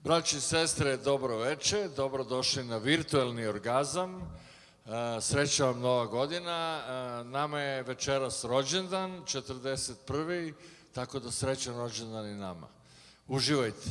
Braći i sestre, dobro veče, dobrodošli na virtuelni orgazam. Sreća vam Nova godina. Nama je večeras rođendan, 41. Tako da srećan rođendan i nama. Uživajte.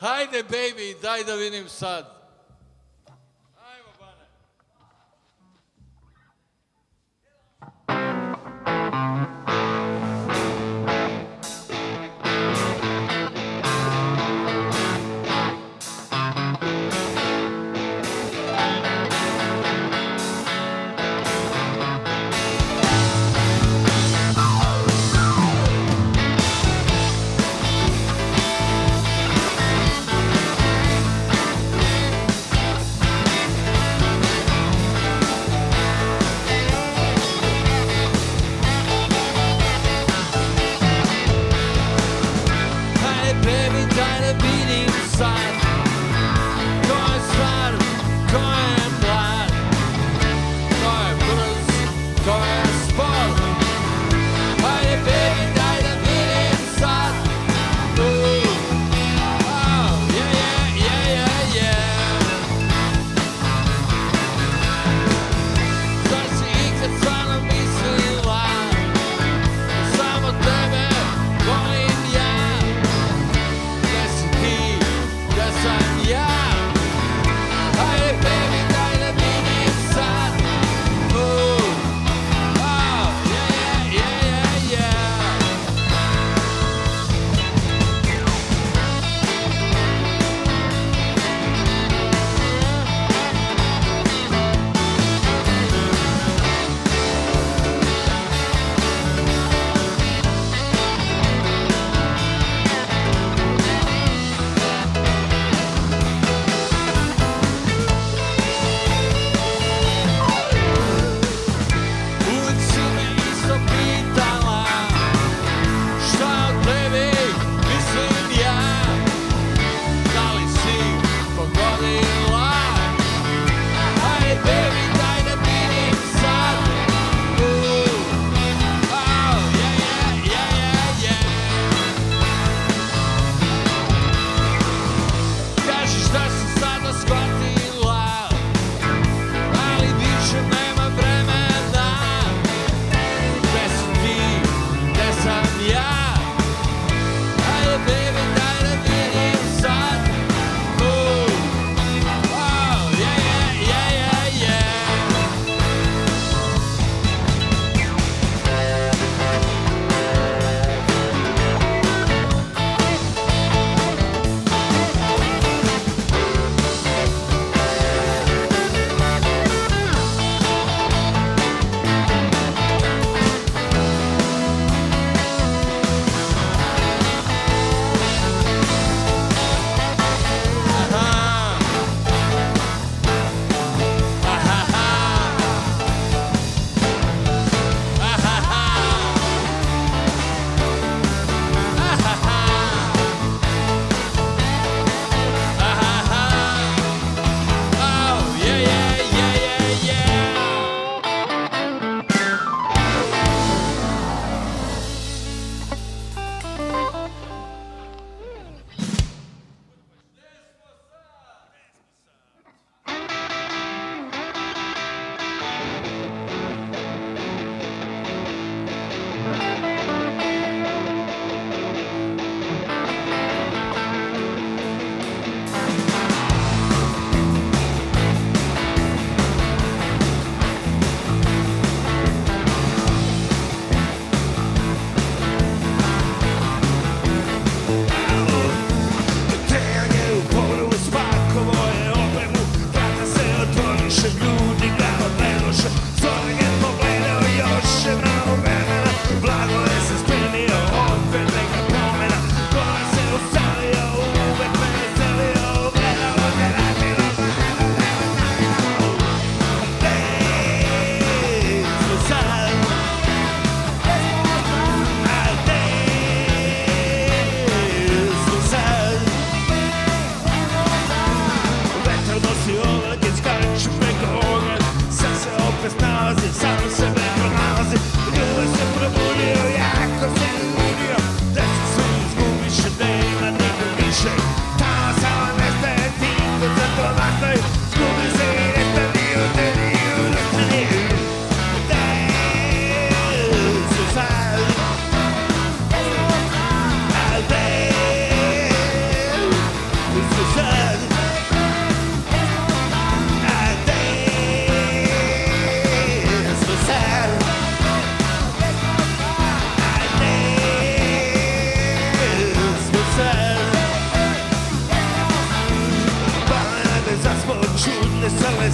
Hajde, baby, daj da vidim sad. Ajmo, Bane. Thank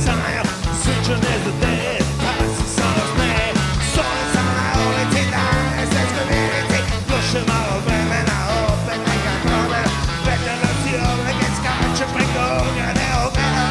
sanjao, sviđa ne zna gde, pa si samo sme. Stojim samo na ulici, danas svetskoj mirici, još je malo vremena, opet neka promena. Vetar nosi oblake, skače preko ognja, ne ogleda,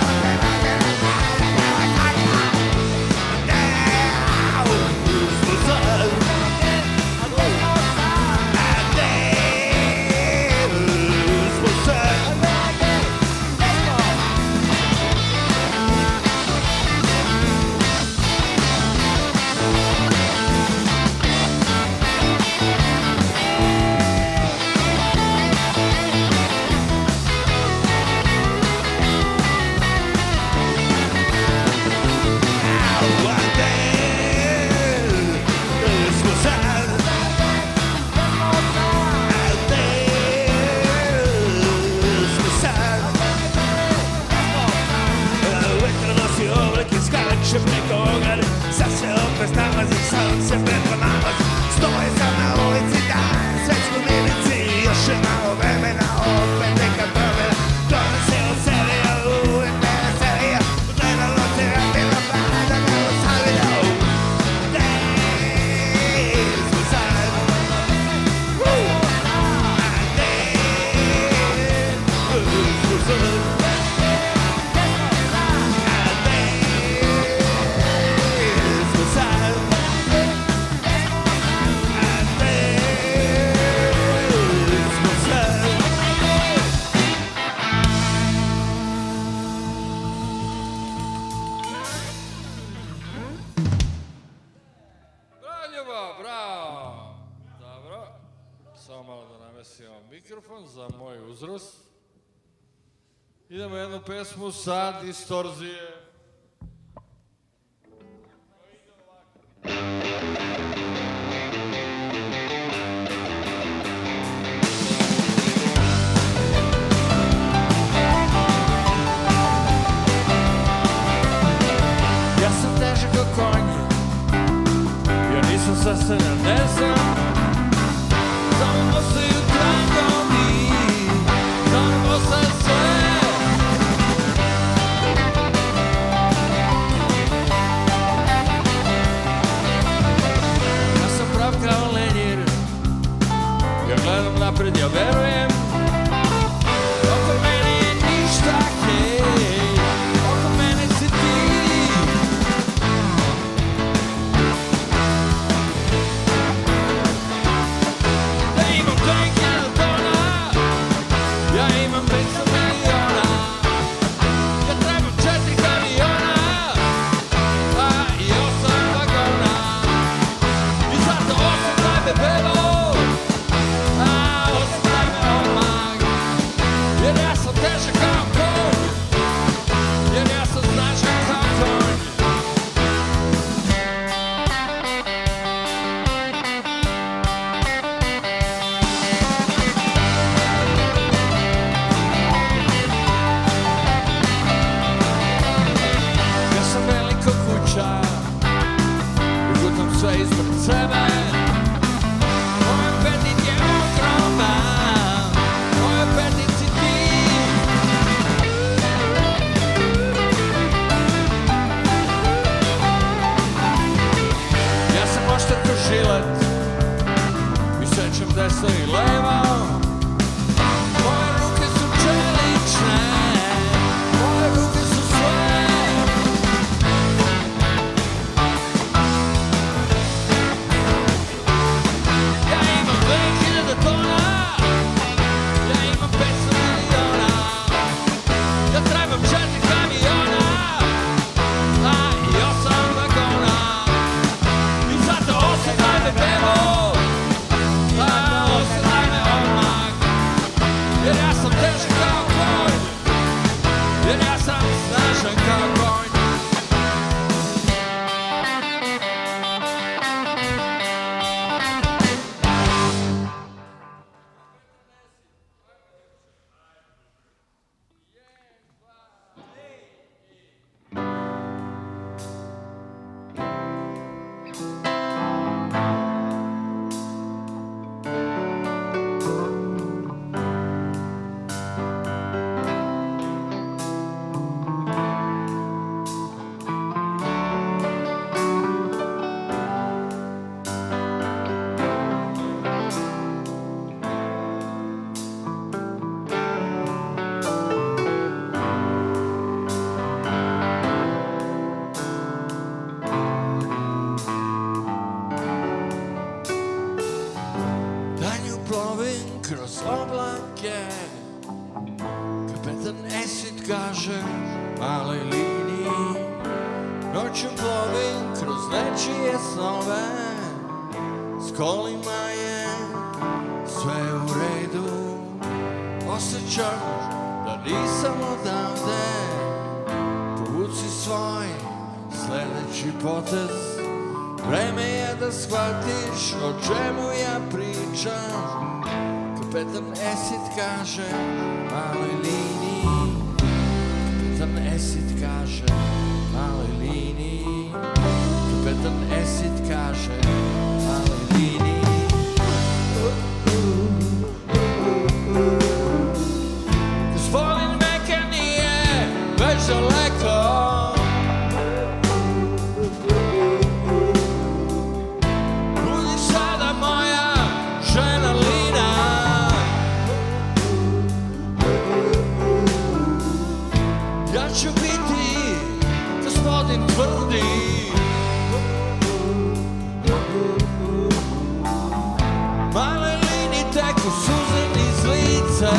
idemo jednu pesmu sa distorzije. Ja sam težak kao konj, ja nisam sastavljan, ne znam. Samo ostaju tragovi, samo ostaje sve. Kao lenjir, ja gledam napred, ja verujem. Oko mene je ništa hej, oko mene si ti. Da imam 2000 tona, ja imam 500 miliona. Ja trebam 4 kamiona, a i 8 vagona. I zato ostavljaj me belo, a ostavljaj me odmah. Jer ja sam težak kao konj, jer ja sam snažan kao konj. Ja sam veliko kuća i gutam sve ispred sebe. Moj apetit je ogroman, moj apetit si ti. Ja sam oštar ko žilet i sečem desno i levo. Moje ruke su čelične, moje ruke su sve. Ja imam 2000 tona, ja imam 500 miliona. Ja trebam 4 kamiona, a i 8 vagona. I zato ostavljaj me belo, a ostavljaj me odmah. plovim kroz oblake, kapetan Esit kaže maloj liniji. Noću plovim kroz nečije snove, s kolima je sve u redu. Osjećam da nisam odavde, povuci svoj sljedeći potez. Vreme je da shvatiš o čemu ja pričam. Kapetan Esit kaže maloj liniji, kapetan Esit kaže maloj liniji, kapetan Esit kaže maloj liniji. Gospodin Meka nije već daleko, budi sada moja žena Lina. Ja ću biti gospodin tvrdi, maloj Lini teku suze niz lice.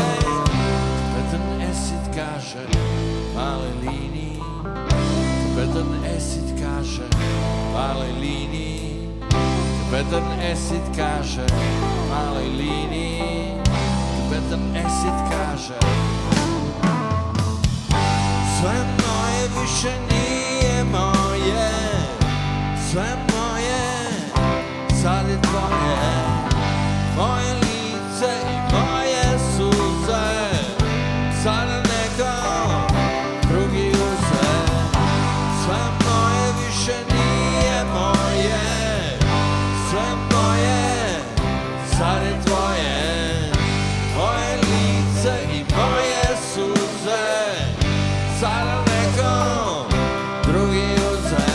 Kapetan Esit kaže maloj Lini, kapetan Esit kaže maloj Lini, kapetan Esit kaže maloj Lini, kapetan Esit kaže. Sve moje više nije moje, sve moje sad je tvoje. Moje lice i moje suze sada neko drugi uze. Sve moje više nije moje, sve moje sad je tvoje. Moje lice i moje suze sada neko drugi uze.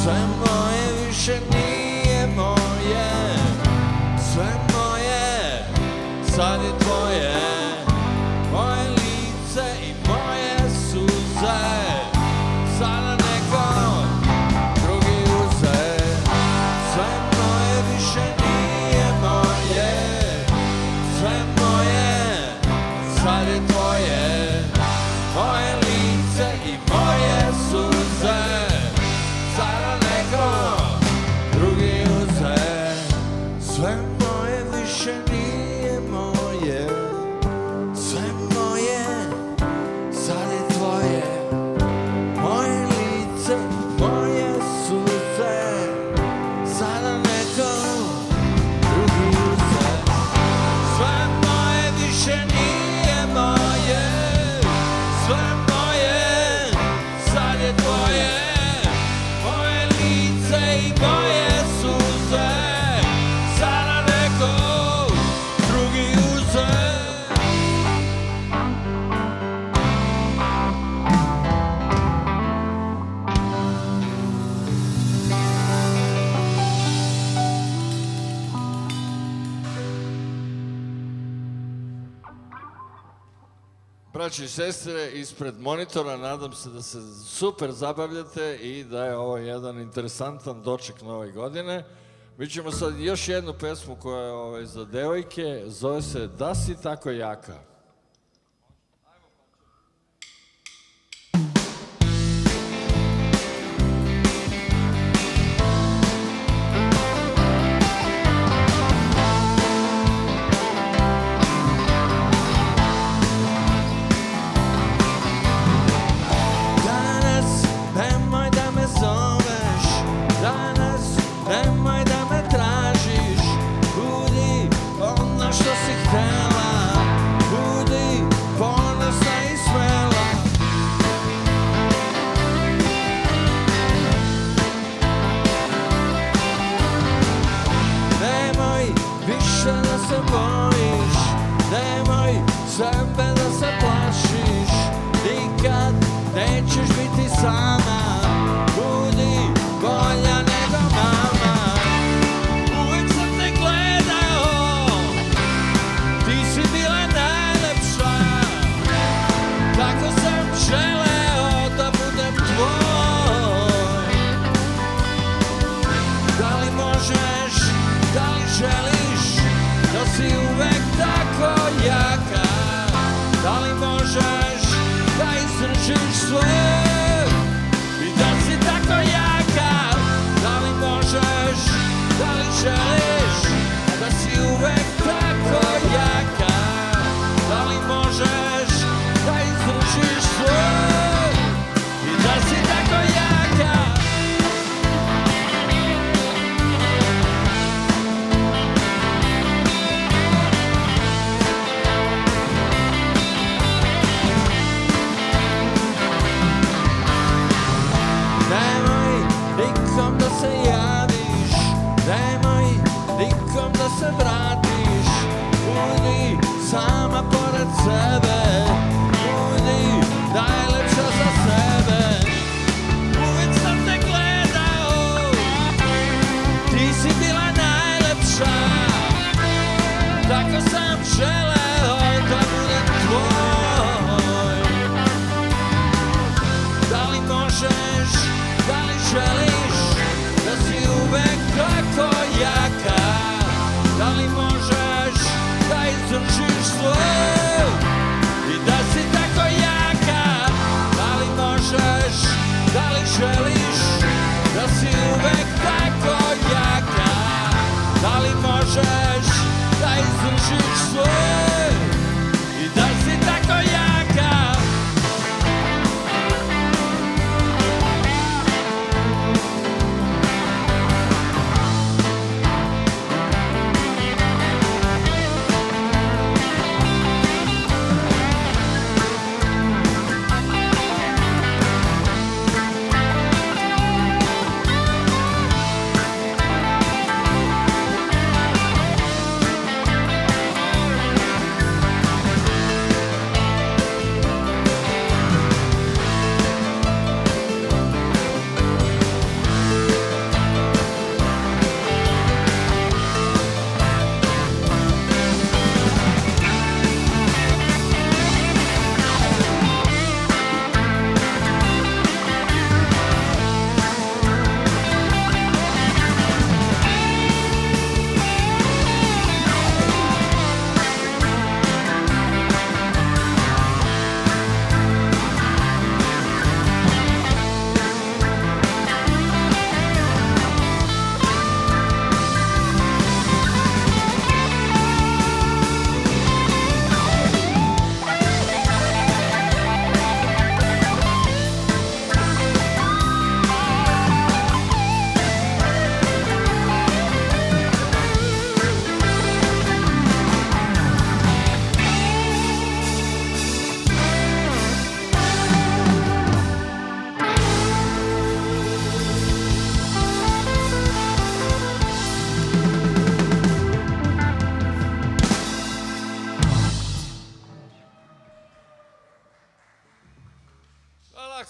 Sve moje više nije moje, sve moje sad je tvoje. Moje lice i moje suze sada neko drugi uze. Sve moje više nije moje, sve moje sad je tvoje. Moje lice i moje suze sada neko drugi uze. Sve moje više nije moje, sve moje sad je tvoje. Moje lice, moje suze sada neko drugi uze. Sve moje više nije moje, sve moje sad je tvoje. Moje lice i moje suze sada neko drugi uze. Braći i sestre, ispred monitora nadam se da se super zabavljate i da je ovo jedan interesantan doček nove godine. Mi ćemo sad još jednu pesmu koja je za devojke, zove se Da si tako jaka. Danas nemoj da me zoveš, danas nemoj da me tražiš. Budi ono što si htjela, budi nemoj nikom da se vratiš, budi sama pored sebe, budi najlepša za sebe. Uvijek sam te gledao, ti si bila najlepša, tako sam želeo da budem tvoj. Da li možeš, da li želiš da si uvek tako jaka? Da li možeš da izdržiš sve i da si tako jaka? Da li možeš, da li želiš da si uvek tako jaka? Da li možeš da izdržiš sve i da si tako jaka?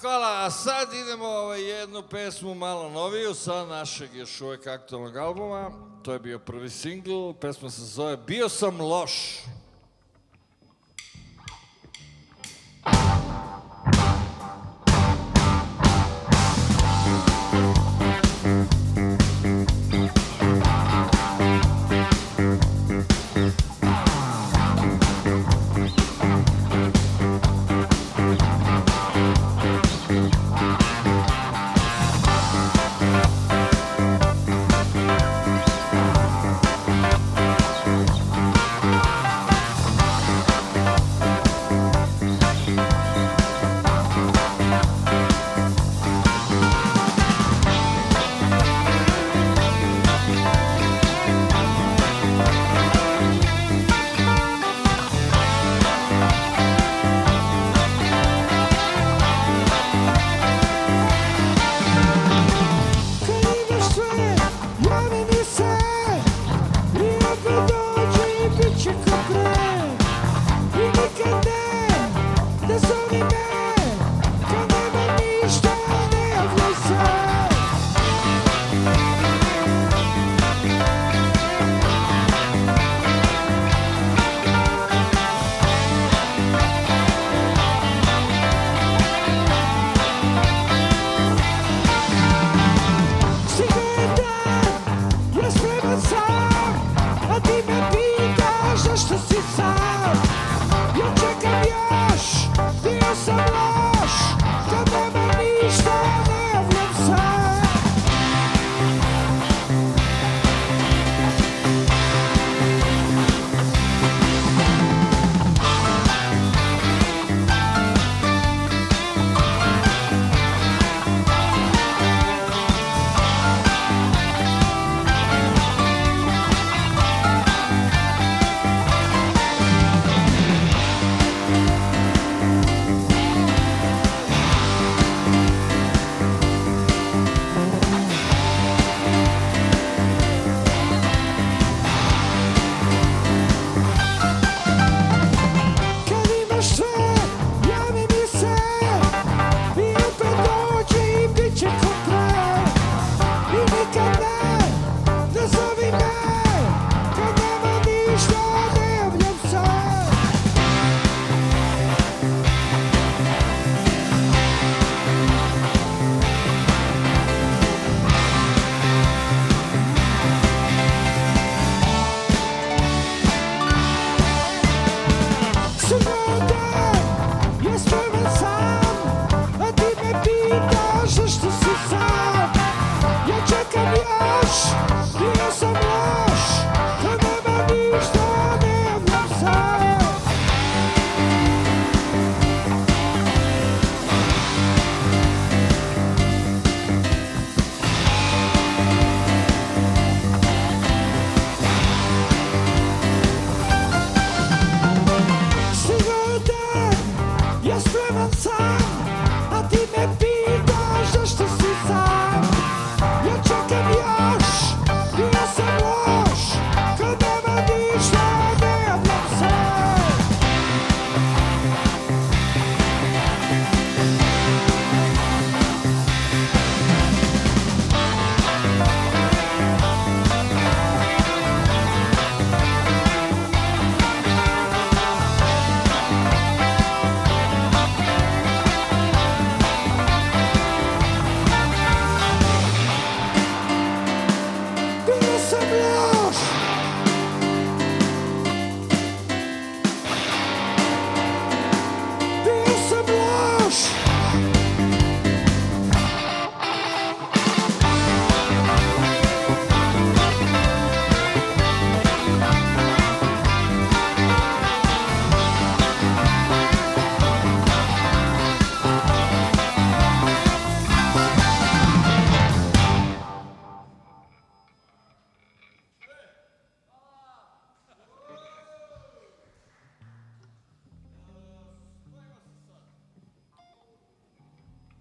Hvala, a sad idemo jednu pesmu malo noviju sa našeg još uvek aktualnog albuma. To je bio prvi singl, pesma se zove Bio sam loš.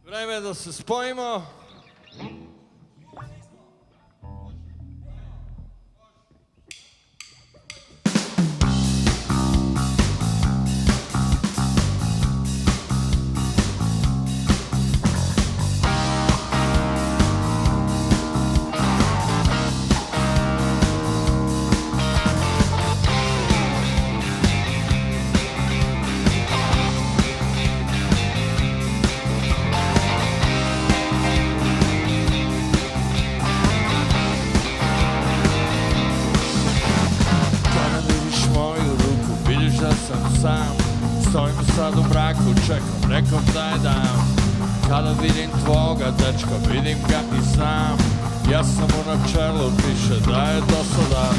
Vreme je da se spojimo. Stojim sad u mraku, čekam nekom da je dam. Kada vidim tvoga dečka, vidim ga i znam. Ja sam mu na čelu, piše da je dosadan.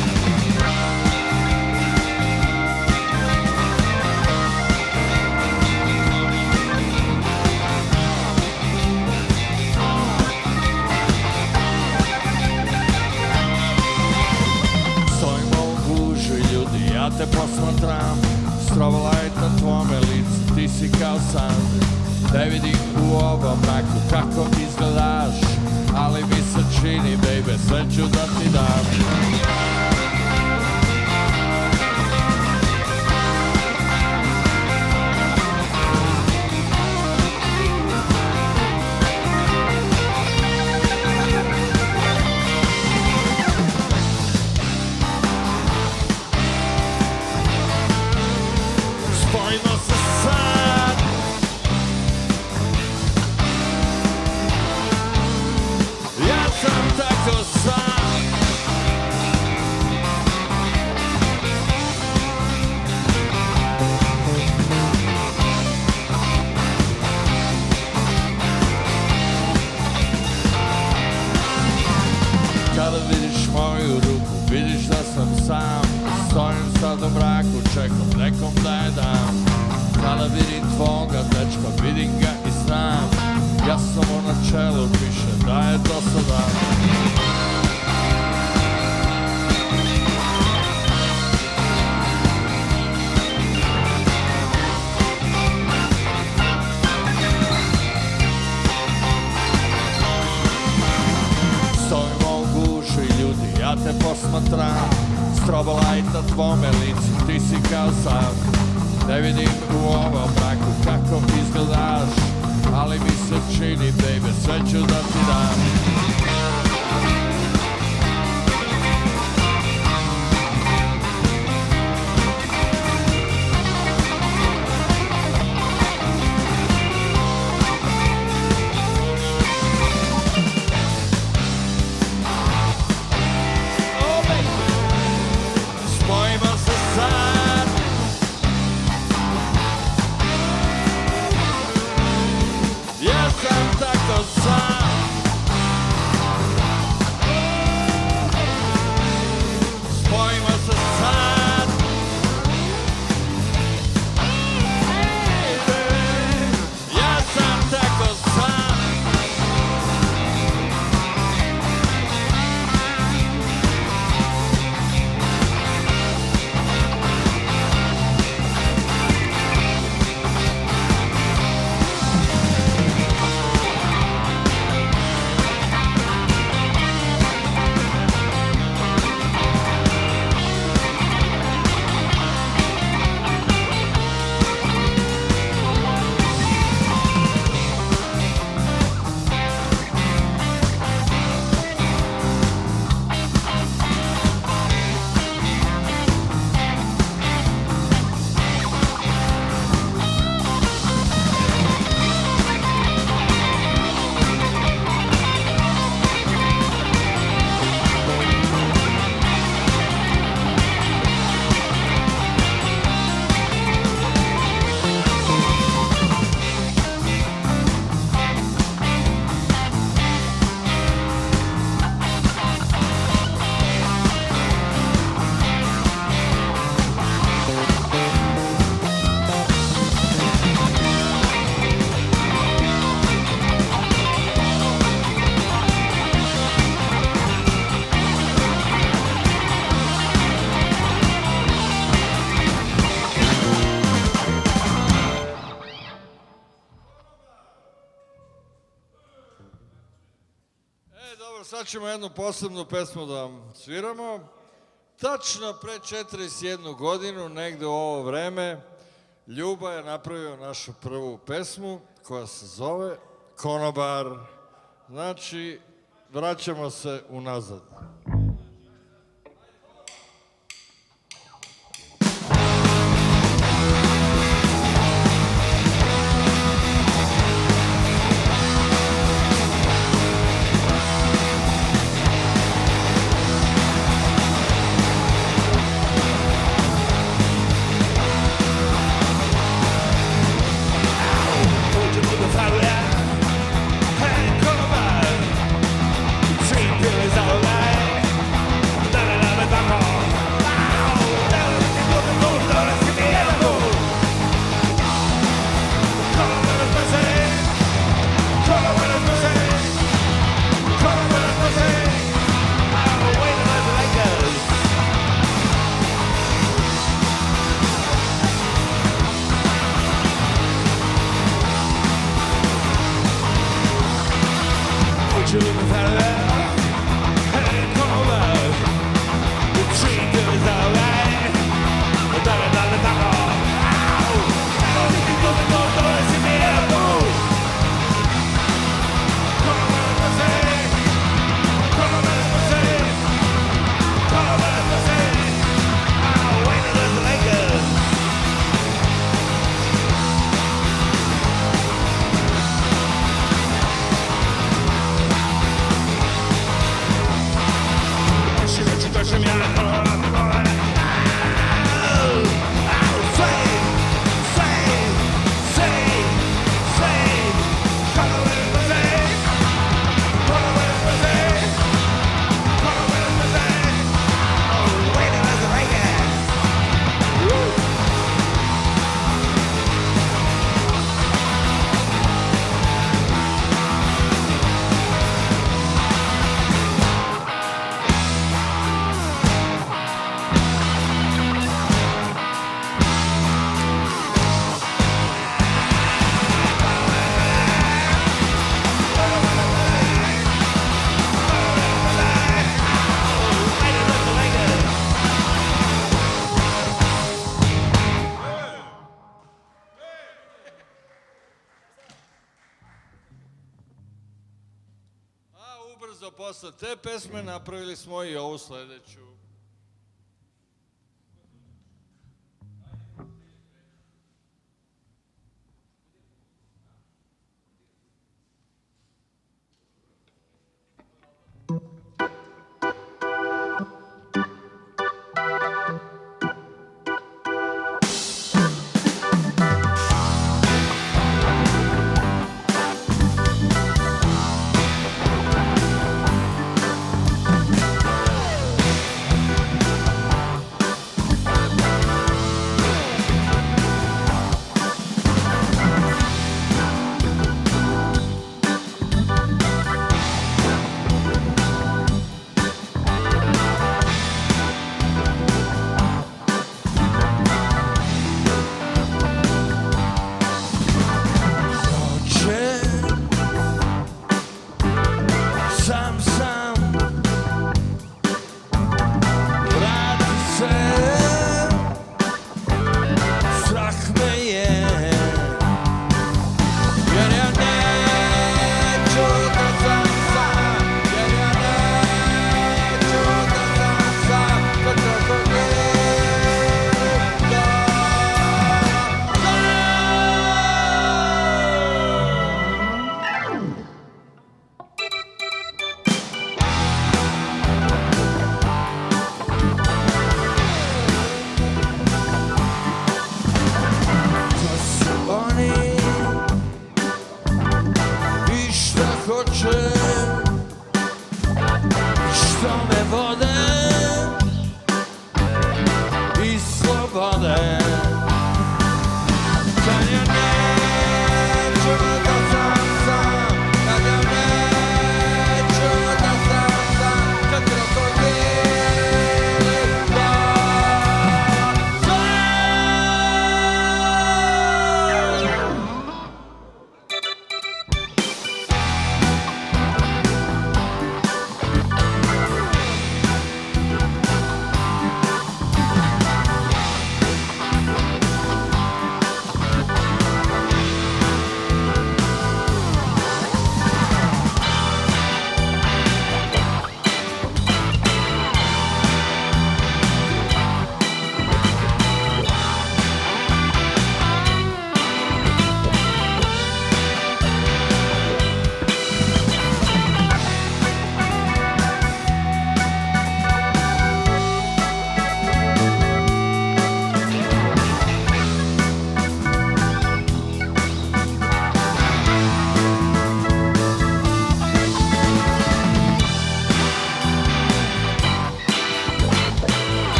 Stojimo u gužvi ljudi, ja te posmatram. Strobolajt na tvome licu, ti si kao san. Ne vidim u ovom mraku kako izgledaš, ali mi se čini, baby, sve ću da ti dam. Spojimo se sad. Ja sam tako sam. Kada vidiš moju ruku, vidiš da sam sam. Stojim sad u mraku, čekam nekom da je dam. Kada vidim tvoga dečka, vidim ga i znam. Ja sam mu na čelu, piše da je dosadan. Stojimo u guži ljudi, ja te posmatram. Strobolajt na tvome licu, ti si kao san. Ne vidim u ovom mraku kako izgledaš, ali mi se čini, baby, sve ću da ti dam. Spojimo se sad. Ja sam tako sam. sad ćemo jednu posebnu pesmu da vam sviramo. Tačno pre 41 godinu, negde u ovo vreme, Ljuba je napravio našu prvu pesmu koja se zove Konobar. Znači, vraćamo se unazad. Ubrzo posle te pesme napravili smo i ovu sledeću.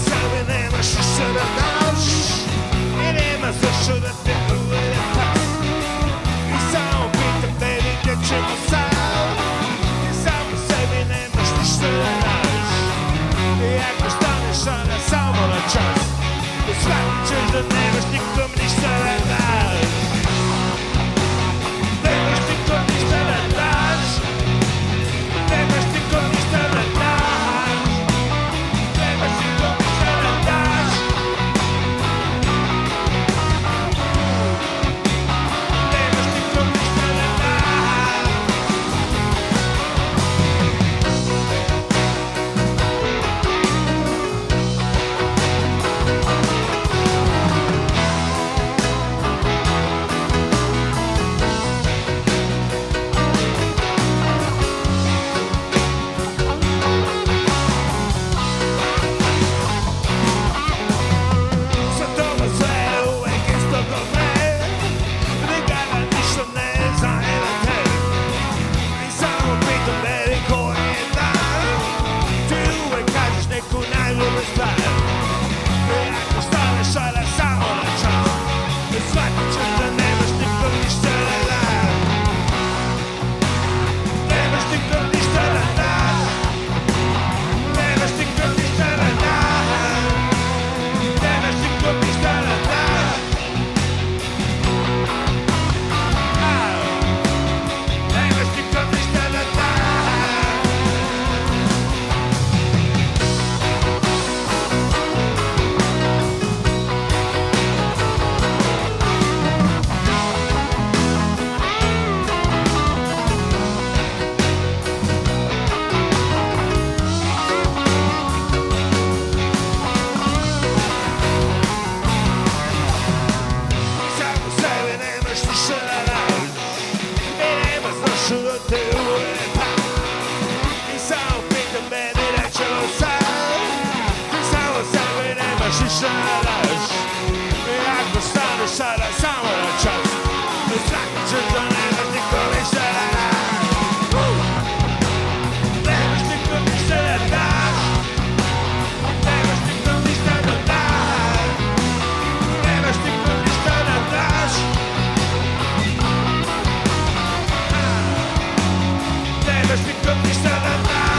sebi nemaš više da daš i nema zašto da te uvede pas. I samo pitam, baby, gdje ćemo sad? I samo sebi nemaš ništa da daš i ako staneš sada samo na čas, shvatit ćeš da nemaš nikom ništa da daš. Nemaš nikom ništa da daš. Nemaš nikom ništa da daš. Nemaš nikom ništa da daš. Nemaš nikom ništa da daš. Sa tobom sve je uvek isto ko pre, nikada ništa ne zanima te. I samo pitam, baby, koji je dan? Ti uvek kažeš neku najgluplju stvar i ako staneš sada samo na čas, shvatit ćeš da nemaš nikom ništa da daš. Nemaš nikom ništa da daš. Nemaš nikom ništa da daš. Nemaš nikom ništa da daš. Nemaš nikom ništa da daš. Samo sebi nemaš ništa da daš i nemaš zašto da te uvede pas. I samo pitam, baby, da ćemo sad? Ti samo sebi nemaš ništa da daš i ako staneš sada samo na čas, shvatit ćeš da nemaš nikom ništa da daš. Nemaš nikom ništa da daš. Nemaš nikom ništa da daš. Nemaš nikom ništa da daš. Nemaš nikom ništa da daš.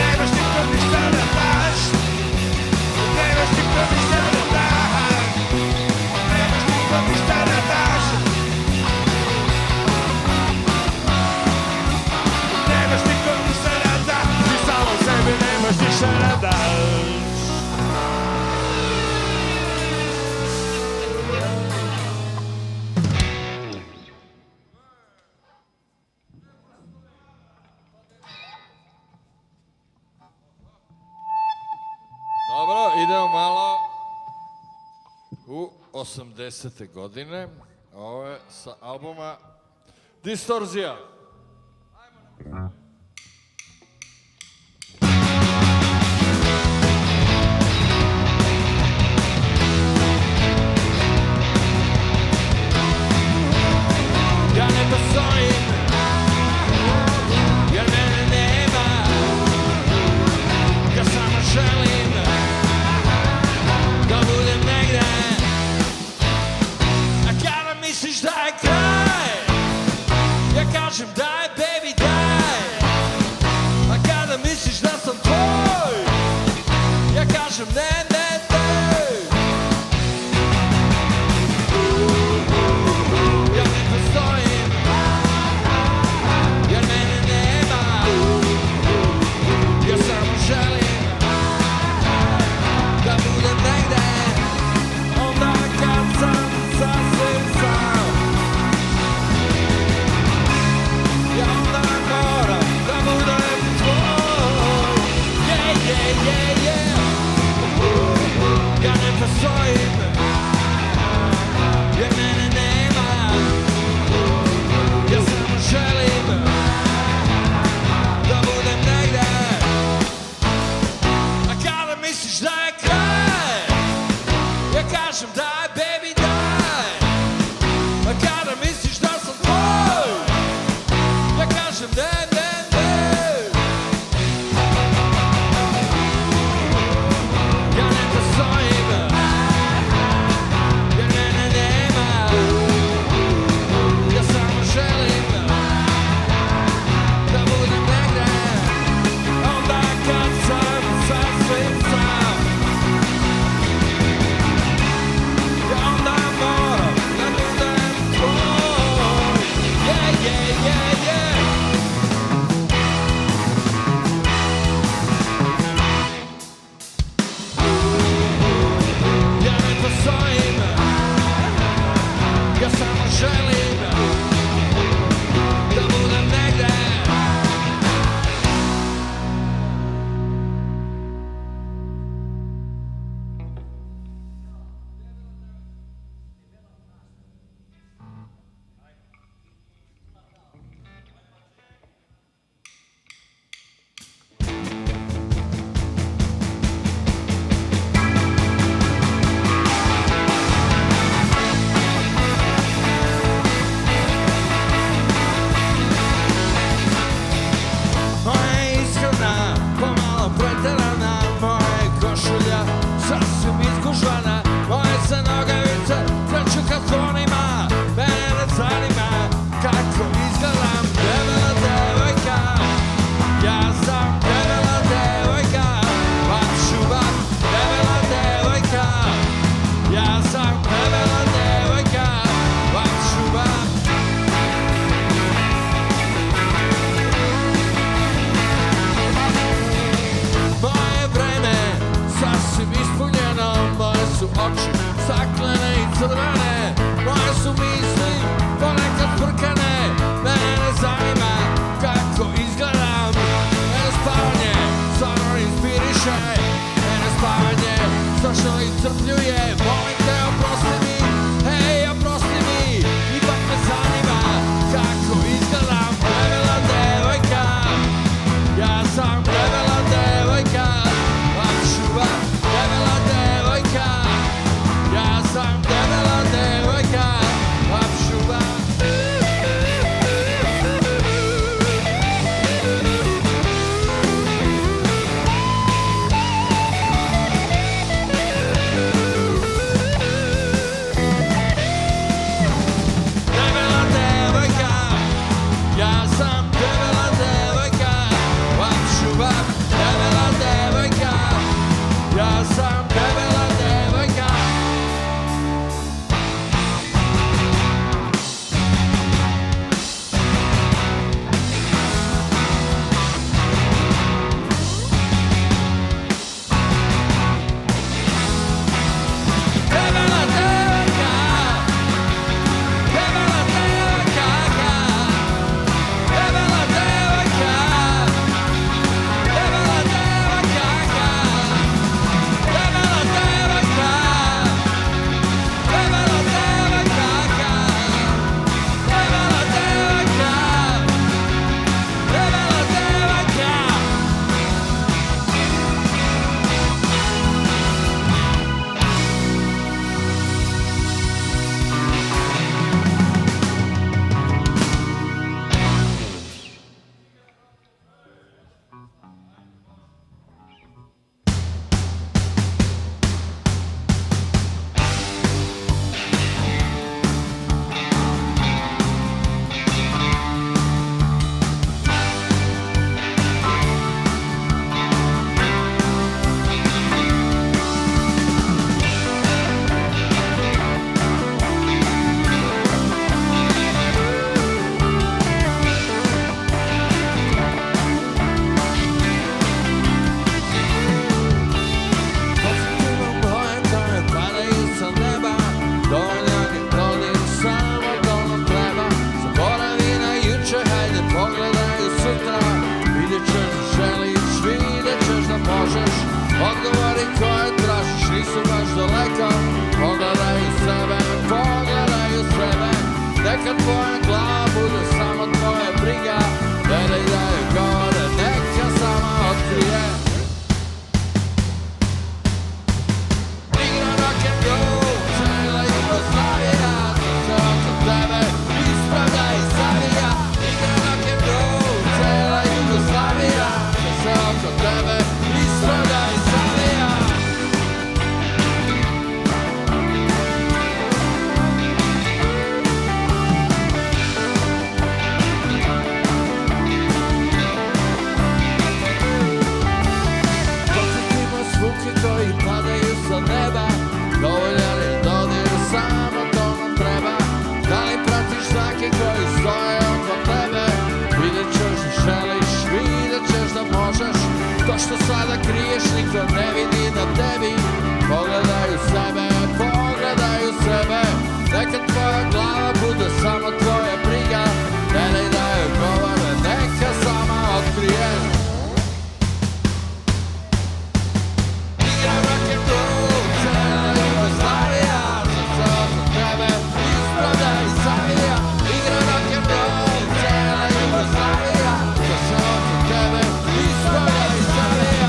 Nemaš nikom ništa da daš. Nemaš nikom ništa da daš. Nemaš nikom ništa da daš. Nemaš nikom ništa da daš. Ti samo sebi nemaš ništa da daš. Dobro, idemo malo u 80. godine. Ovo je sa albuma Distorzija. Ja ne postojim, jer mene nema. Ja samo želim da budem negde. A kada misliš da je kraj, ja kažem iscrpljuje. Molim te, oprosti mi, hej, oprosti mi. Ipak me zanima kako izgledam. Debela devojka, ja sam debela devojka. Apšuva, debela devojka, ja sam debela devojka. Apšuva. Debela devojka, ja sam debela devojka. Apšuva, debela devojka, ja sam debela devojka. Debela devojka, debela devojka, debela devojka, debela devojka, debela devojka, debela devojka, debela devojka, debela devojka. Pozitivnom bojem da me padaju sa neba. Dovoljan je dodir, samo to nam treba. Zaboravi na juče, hajde pogledaj u sutra. Vidjet ćeš da želiš, vidjet ćeš da možeš. Odgovori koje tražiš nisu baš daleko. Pogledaj u sebe, pogledaj u sebe. Neka tvoja glava bude samo tvoja briga. Ne daj da joj govore, neka sama otkrije. Igra rock'n'roll, cijela Jugoslavija, sve oko tebe ispravlja i savija. Igra rock'n'roll, cijela Jugoslavija, sve oko tebe ispravlja i savija. Podsjetimo zvuke koji padaju sa neba. Dovoljan je dodir, samo to nam treba. Da li pratiš znake koji stoje oko tebe? Vidjet ćeš da želiš, vidjet ćeš da možeš. To što sada kriješ niko ne vidi na tebi. Pogledaj u sebe, pogledaj u sebe. Neka tvoja glava bude samo tvoja briga. Ne daj da joj govore, neka sama otkrije. Igra rock'n'roll, cijela Jugoslavija, sve oko tebe ispravlja i savija. Igra rock'n'roll, cijela Jugoslavija, sve oko tebe ispravlja i savija.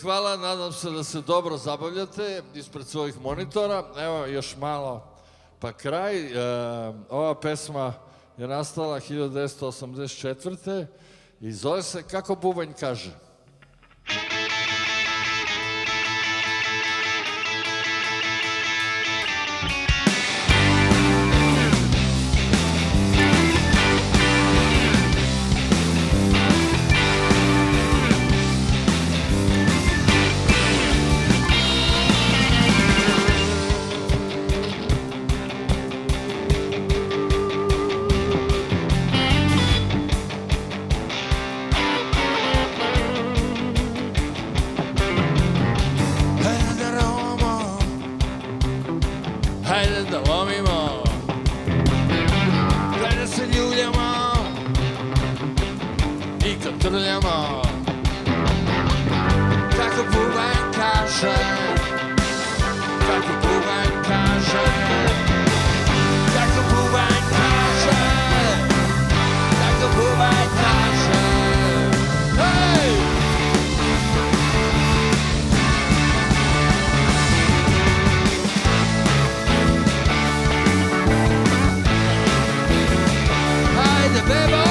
hvala, nadam se da se dobro zabavljate ispred svojih monitora. Evo još malo pa kraj. Ova pesma je nastala 1984. i zove se Kako bubanj kaže. Hajde da lomimo, gledaj se ljuljamo i kad trljamo. Kako bubanj kaže, kako bubanj kaže, kako bubanj kaže, kako bubanj kaže. Hej! Hajde bebo!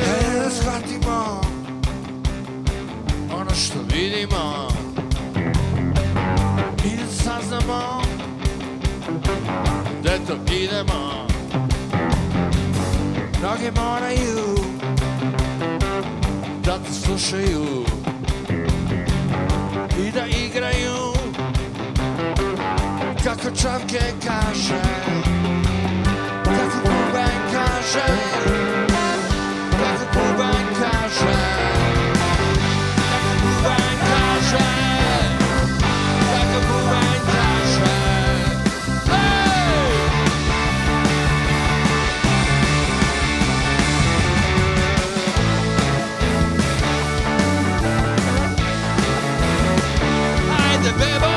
Hajde da shvatimo ono što vidimo i da saznamo gde to idemo. Mnogi moraju da te slušaju i da igraju kako čavke kaže, kako bubanj kaže, kako bubanj kaže, kako bubanj kaže, kako bubanj kaže. Hej! Hajde bebo!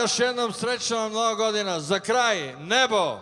još jednom srećna vam nova godina. Za kraj, nebo!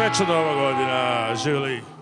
Srećna Nova godina, živjeli!